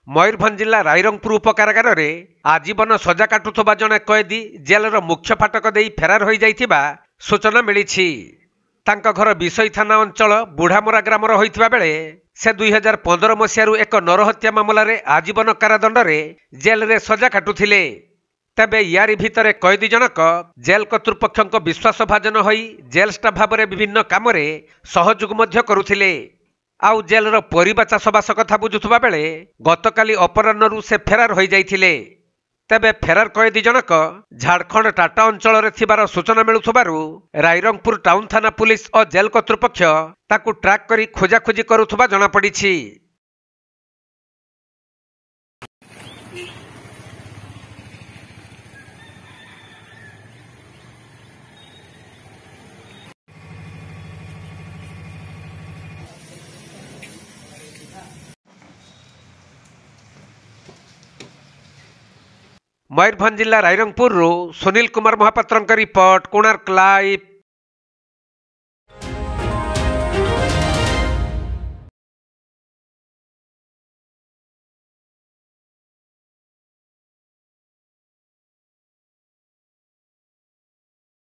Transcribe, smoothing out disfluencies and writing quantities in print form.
मयूरभंज जिला रायरंगपुर उपकारागार रे आजीवन सजा काटुवा जड़े कैदी जेलर मुख्य फाटक दे फेरार हो जाइथिबा सूचना मिली। घर विषय थाना अंचल बुढ़ामरा ग्रामर होइथिबा बेले से 2015 मसीह एक नरहत्या मामलें आजीवन कारादंड रे जेल रे सजा काटुथिले। तेबे यारी भितरे कैदी जनक जेल कर्तृपक्ष विश्वास भाजन होई जेल स्टाफ भाव में विभिन्न काम सहयोग मध्य करुथिले। आउ जेलर परिबा चाषबास कथा बुझुवा बेले गतकाली अपराह्न से फेरार हो जाइथिले। तेबे फेरार कैदी जनक झारखंड टाटा अंचल रे थिबार सूचना मिलुथबारु रायरंगपुर टाउन थाना पुलिस और जेल कर्तृपक्ष ताकू ट्रैक करी खोजाखोजी करुथबा जଣା पड़िछि। मयूरभंज जिला रायरंगपुर सुनील कुमार महापात्र रिपोर्ट, कोणार्क लाइव।